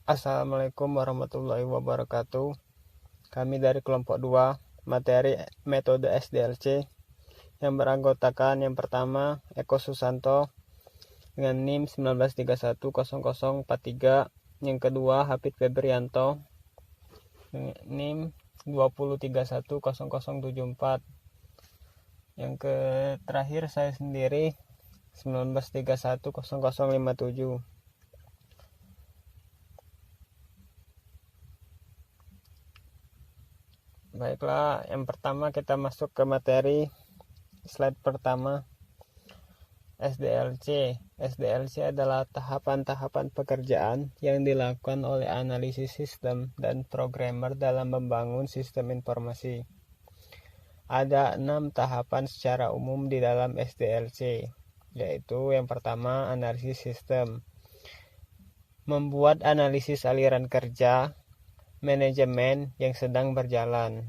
Assalamualaikum warahmatullahi wabarakatuh. Kami dari kelompok 2, materi metode SDLC, yang beranggotakan yang pertama Eko Susanto dengan NIM 19310043, yang kedua Hafid Febrianto dengan NIM 20310074, yang terakhir saya sendiri 19310057. Baiklah, yang pertama kita masuk ke materi. Slide pertama, SDLC. SDLC adalah tahapan-tahapan pekerjaan yang dilakukan oleh analisis sistem dan programmer dalam membangun sistem informasi. Ada 6 tahapan secara umum di dalam SDLC, yaitu yang pertama analisis sistem, membuat analisis aliran kerja, manajemen yang sedang berjalan.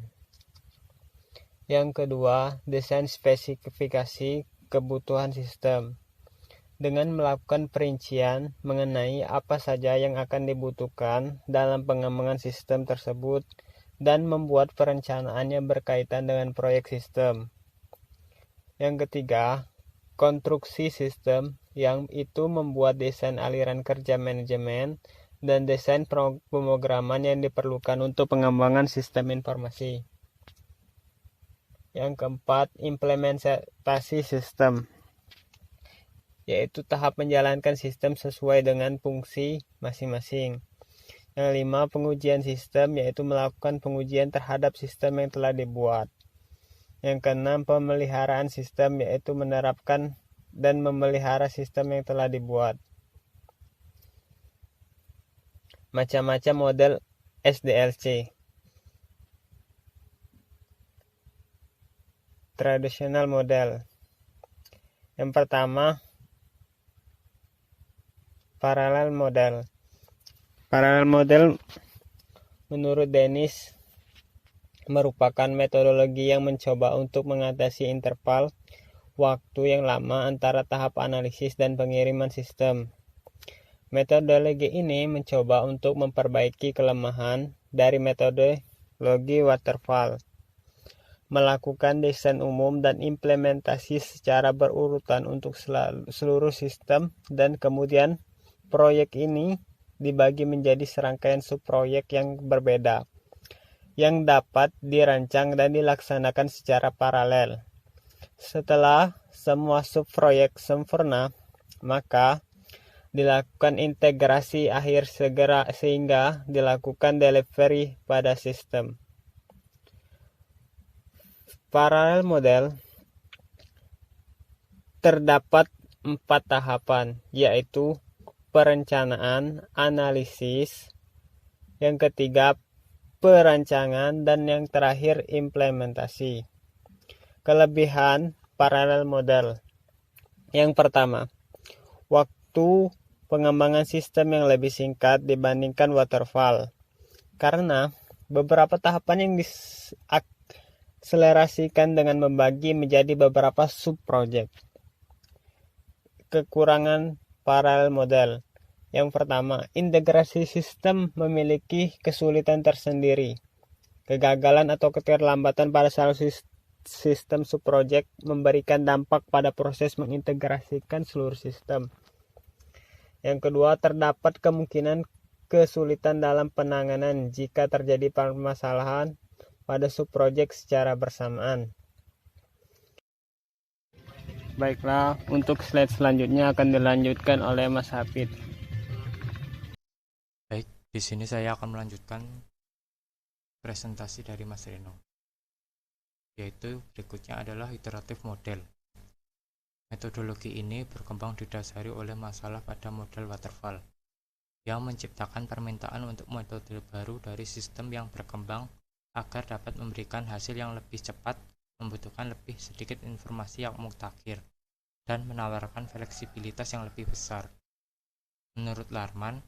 Yang kedua, desain spesifikasi kebutuhan sistem, dengan melakukan perincian mengenai apa saja yang akan dibutuhkan dalam pengembangan sistem tersebut dan membuat perencanaan yang berkaitan dengan proyek sistem. Yang ketiga, konstruksi sistem, yang itu membuat desain aliran kerja manajemen dan desain pemrograman yang diperlukan untuk pengembangan sistem informasi. Yang keempat, implementasi sistem, yaitu tahap menjalankan sistem sesuai dengan fungsi masing-masing. Yang lima, pengujian sistem, yaitu melakukan pengujian terhadap sistem yang telah dibuat. Yang keenam, pemeliharaan sistem, yaitu menerapkan dan memelihara sistem yang telah dibuat. Macam-macam model SDLC. Tradisional model. Yang pertama, paralel model. Paralel model menurut Dennis merupakan metodologi yang mencoba untuk mengatasi interval waktu yang lama antara tahap analisis dan pengiriman sistem. Metodologi ini mencoba untuk memperbaiki kelemahan dari metodologi waterfall, melakukan desain umum dan implementasi secara berurutan untuk seluruh sistem, dan kemudian proyek ini dibagi menjadi serangkaian subproyek yang berbeda, yang dapat dirancang dan dilaksanakan secara paralel. Setelah semua subproyek sempurna, maka dilakukan integrasi akhir segera sehingga dilakukan delivery pada sistem. Paralel model terdapat 4 tahapan, yaitu perencanaan, analisis, yang ketiga perancangan, dan yang terakhir implementasi. Kelebihan paralel model. Yang pertama, waktu pengembangan sistem yang lebih singkat dibandingkan waterfall, karena beberapa tahapan yang diakselerasikan dengan membagi menjadi beberapa subproject. Kekurangan paralel model. Yang pertama, integrasi sistem memiliki kesulitan tersendiri. Kegagalan atau keterlambatan pada salah sistem subproject memberikan dampak pada proses mengintegrasikan seluruh sistem. Yang kedua, terdapat kemungkinan kesulitan dalam penanganan jika terjadi permasalahan pada subproject secara bersamaan. Baiklah, untuk slide selanjutnya akan dilanjutkan oleh Mas Hafid. Baik, di sini saya akan melanjutkan presentasi dari Mas Reno, yaitu berikutnya adalah iteratif model. Metodologi ini berkembang didasari oleh masalah pada model waterfall, yang menciptakan permintaan untuk metode baru dari sistem yang berkembang agar dapat memberikan hasil yang lebih cepat, membutuhkan lebih sedikit informasi yang mutakhir, dan menawarkan fleksibilitas yang lebih besar. Menurut Larman,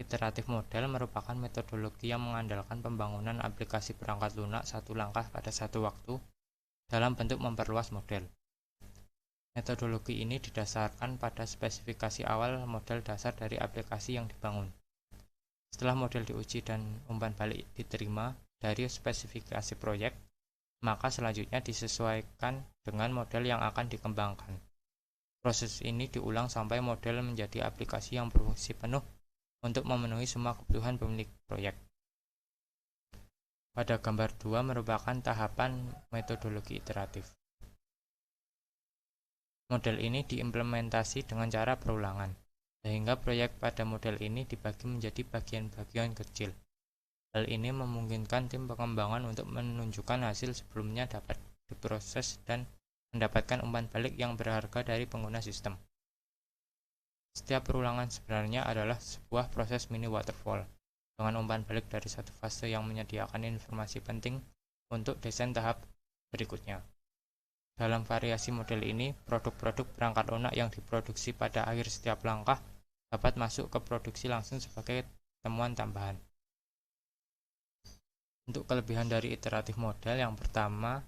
iteratif model merupakan metodologi yang mengandalkan pembangunan aplikasi perangkat lunak satu langkah pada satu waktu dalam bentuk memperluas model. Metodologi ini didasarkan pada spesifikasi awal model dasar dari aplikasi yang dibangun. Setelah model diuji dan umpan balik diterima dari spesifikasi proyek, maka selanjutnya disesuaikan dengan model yang akan dikembangkan. Proses ini diulang sampai model menjadi aplikasi yang berfungsi penuh untuk memenuhi semua kebutuhan pemilik proyek. Pada gambar 2 merupakan tahapan metodologi iteratif. Model ini diimplementasi dengan cara perulangan, sehingga proyek pada model ini dibagi menjadi bagian-bagian kecil. Hal ini memungkinkan tim pengembangan untuk menunjukkan hasil sebelumnya dapat diproses dan mendapatkan umpan balik yang berharga dari pengguna sistem. Setiap perulangan sebenarnya adalah sebuah proses mini waterfall, dengan umpan balik dari satu fase yang menyediakan informasi penting untuk desain tahap berikutnya. Dalam variasi model ini, produk-produk perangkat lunak yang diproduksi pada akhir setiap langkah dapat masuk ke produksi langsung sebagai temuan tambahan. Untuk kelebihan dari iteratif model, yang pertama,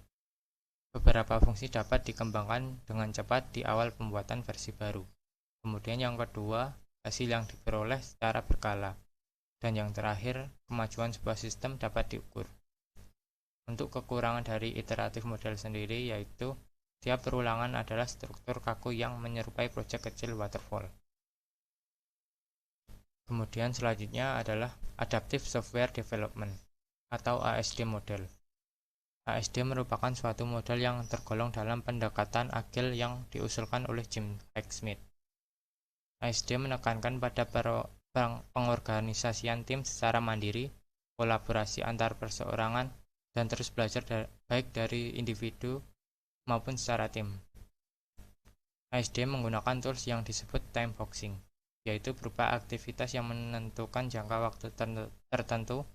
beberapa fungsi dapat dikembangkan dengan cepat di awal pembuatan versi baru. Kemudian yang kedua, hasil yang diperoleh secara berkala. Dan yang terakhir, kemajuan sebuah sistem dapat diukur. Untuk kekurangan dari iteratif model sendiri, yaitu tiap perulangan adalah struktur kaku yang menyerupai proyek kecil waterfall. Kemudian selanjutnya adalah Adaptive Software Development atau ASD model. ASD merupakan suatu model yang tergolong dalam pendekatan agile yang diusulkan oleh Jim Smith. ASD menekankan pada pengorganisasian tim secara mandiri, kolaborasi antar perseorangan, dan terus belajar baik dari individu maupun secara tim. ASD menggunakan tools yang disebut time boxing, yaitu berupa aktivitas yang menentukan jangka waktu tertentu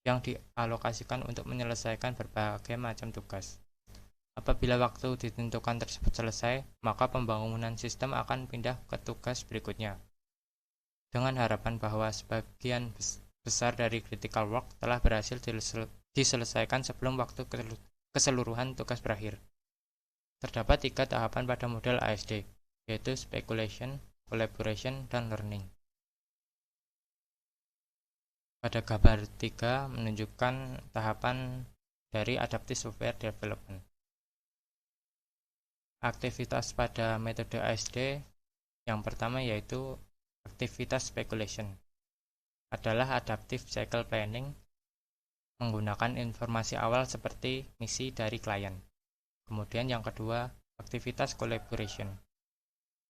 yang dialokasikan untuk menyelesaikan berbagai macam tugas. Apabila waktu ditentukan tersebut selesai, maka pembangunan sistem akan pindah ke tugas berikutnya, dengan harapan bahwa sebagian besar dari critical work telah berhasil diselesaikan sebelum waktu keseluruhan tugas berakhir. Terdapat 3 tahapan pada model ASD, yaitu speculation, collaboration, dan learning. Pada gambar 3 menunjukkan tahapan dari Adaptive Software Development. Aktivitas pada metode ASD yang pertama yaitu aktivitas speculation adalah adaptive cycle planning menggunakan informasi awal seperti misi dari klien. Kemudian yang kedua, aktivitas collaboration,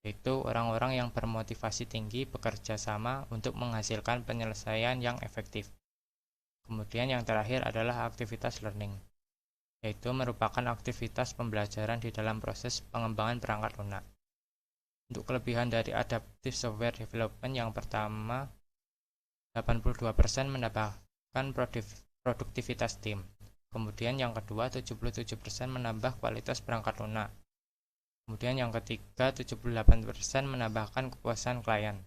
yaitu orang-orang yang bermotivasi tinggi bekerja sama untuk menghasilkan penyelesaian yang efektif. Kemudian yang terakhir adalah aktivitas learning, yaitu merupakan aktivitas pembelajaran di dalam proses pengembangan perangkat lunak. Untuk kelebihan dari Adaptive Software Development, yang pertama, 82% menambahkan produktivitas tim. Kemudian yang kedua, 77% menambah kualitas perangkat lunak. Kemudian yang ketiga, 78% menambahkan kepuasan klien.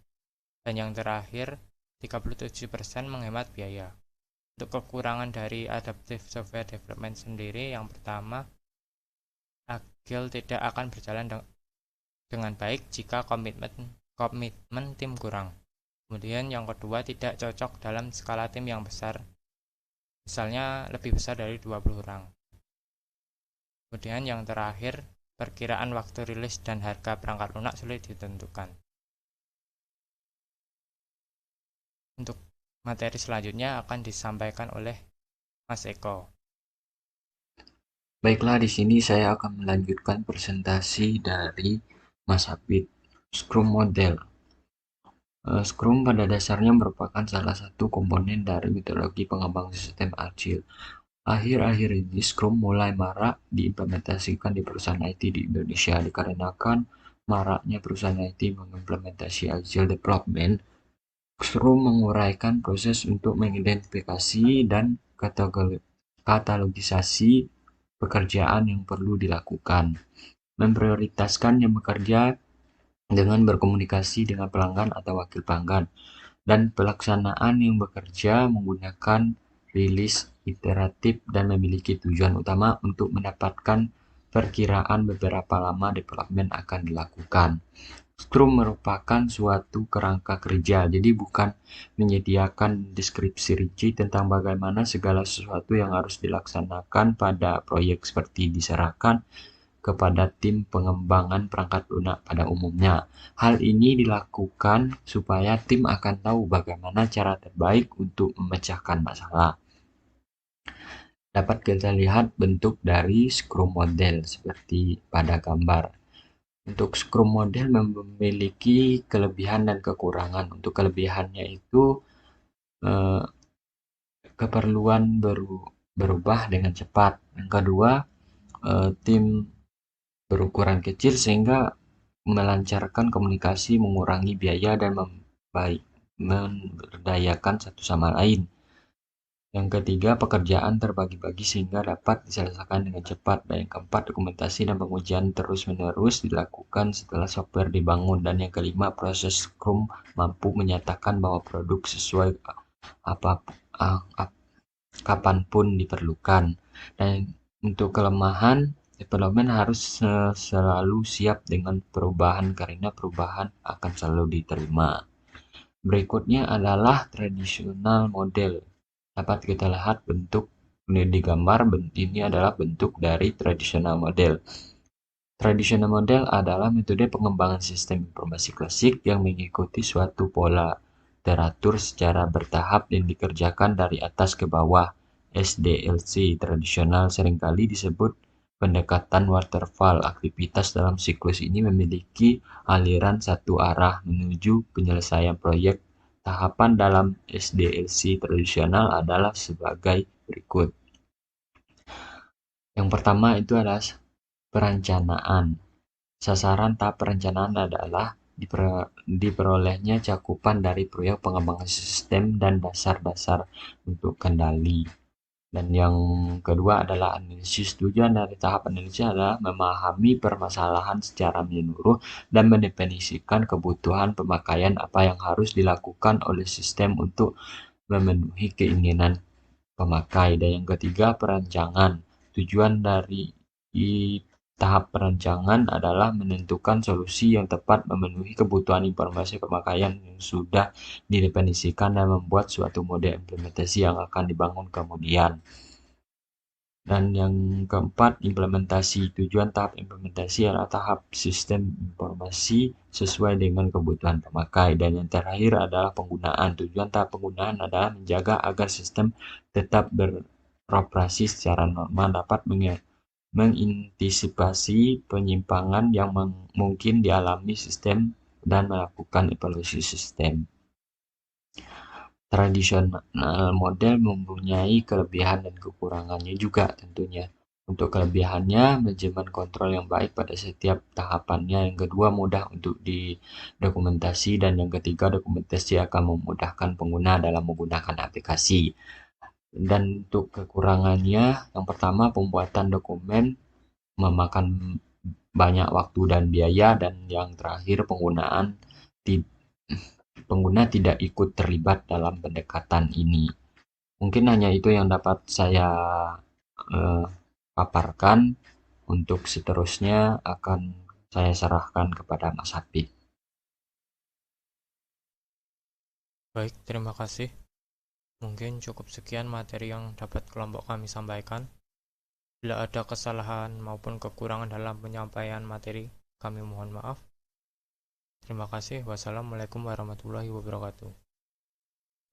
Dan yang terakhir, 37% menghemat biaya. Untuk kekurangan dari Adaptive Software Development sendiri, yang pertama, agile tidak akan berjalan dengan baik jika komitmen tim kurang. Kemudian yang kedua, tidak cocok dalam skala tim yang besar, misalnya lebih besar dari 20 orang. Kemudian yang terakhir, perkiraan waktu rilis dan harga perangkat lunak sulit ditentukan. Untuk materi selanjutnya akan disampaikan oleh Mas Eko. Baiklah, di sini saya akan melanjutkan presentasi dari Mas Hafid, Scrum Model. Scrum pada dasarnya merupakan salah satu komponen dari metodologi pengembangan sistem agile. Akhir-akhir ini Scrum mulai marak diimplementasikan di perusahaan IT di Indonesia dikarenakan maraknya perusahaan IT mengimplementasi agile development. Scrum menguraikan proses untuk mengidentifikasi dan katalogisasi pekerjaan yang perlu dilakukan, memprioritaskan yang bekerja dengan berkomunikasi dengan pelanggan atau wakil pelanggan, dan pelaksanaan yang bekerja menggunakan rilis iteratif dan memiliki tujuan utama untuk mendapatkan perkiraan beberapa lama development akan dilakukan. Scrum merupakan suatu kerangka kerja, jadi bukan menyediakan deskripsi rinci tentang bagaimana segala sesuatu yang harus dilaksanakan pada proyek seperti diserahkan kepada tim pengembangan perangkat lunak pada umumnya. Hal ini dilakukan supaya tim akan tahu bagaimana cara terbaik untuk memecahkan masalah. Dapat kita lihat bentuk dari Scrum model seperti pada gambar. Untuk Scrum model memiliki kelebihan dan kekurangan. Untuk kelebihannya itu keperluan berubah dengan cepat. Yang kedua, tim berukuran kecil sehingga melancarkan komunikasi, mengurangi biaya dan memberdayakan satu sama lain. Yang ketiga, pekerjaan terbagi-bagi sehingga dapat diselesaikan dengan cepat. Dan yang keempat, dokumentasi dan pengujian terus-menerus dilakukan setelah software dibangun. Dan yang kelima, proses Scrum mampu menyatakan bahwa produk sesuai kapanpun diperlukan. Dan untuk kelemahan, development harus selalu siap dengan perubahan karena perubahan akan selalu diterima. Berikutnya adalah traditional model. Dapat kita lihat bentuk di gambar, ini adalah bentuk dari traditional model. Traditional model adalah metode pengembangan sistem informasi klasik yang mengikuti suatu pola teratur secara bertahap dan dikerjakan dari atas ke bawah. SDLC tradisional seringkali disebut pendekatan waterfall. Aktivitas dalam siklus ini memiliki aliran satu arah menuju penyelesaian proyek. Tahapan dalam SDLC tradisional adalah sebagai berikut. Yang pertama itu adalah perencanaan. Sasaran tahap perencanaan adalah diperolehnya cakupan dari proyek pengembangan sistem dan dasar-dasar untuk kendali. Dan yang kedua adalah analisis. Tujuan dari tahap analisis adalah memahami permasalahan secara menyeluruh dan mendefinisikan kebutuhan pemakaian apa yang harus dilakukan oleh sistem untuk memenuhi keinginan pemakai. Dan yang ketiga, perancangan. Tujuan dari tahap perancangan adalah menentukan solusi yang tepat memenuhi kebutuhan informasi pemakaian yang sudah didefinisikan dan membuat suatu model implementasi yang akan dibangun kemudian. Dan yang keempat, implementasi. Tujuan tahap implementasi adalah tahap sistem informasi sesuai dengan kebutuhan pemakai. Dan yang terakhir adalah penggunaan. Tujuan tahap penggunaan adalah menjaga agar sistem tetap beroperasi secara normal, dapat mengantisipasi penyimpangan yang mungkin dialami sistem dan melakukan evaluasi sistem. Tradisional model mempunyai kelebihan dan kekurangannya juga tentunya. Untuk kelebihannya, manajemen kontrol yang baik pada setiap tahapannya. Yang kedua, mudah untuk didokumentasi. Dan yang ketiga, dokumentasi akan memudahkan pengguna dalam menggunakan aplikasi. Dan untuk kekurangannya, yang pertama, pembuatan dokumen memakan banyak waktu dan biaya. Dan yang terakhir, pengguna tidak ikut terlibat dalam pendekatan ini. Mungkin hanya itu yang dapat saya paparkan. Untuk seterusnya akan saya serahkan kepada Mas Hafid. Baik, terima kasih. Mungkin cukup sekian materi yang dapat kelompok kami sampaikan. Bila ada kesalahan maupun kekurangan dalam penyampaian materi, kami mohon maaf. Terima kasih. Wassalamualaikum warahmatullahi wabarakatuh.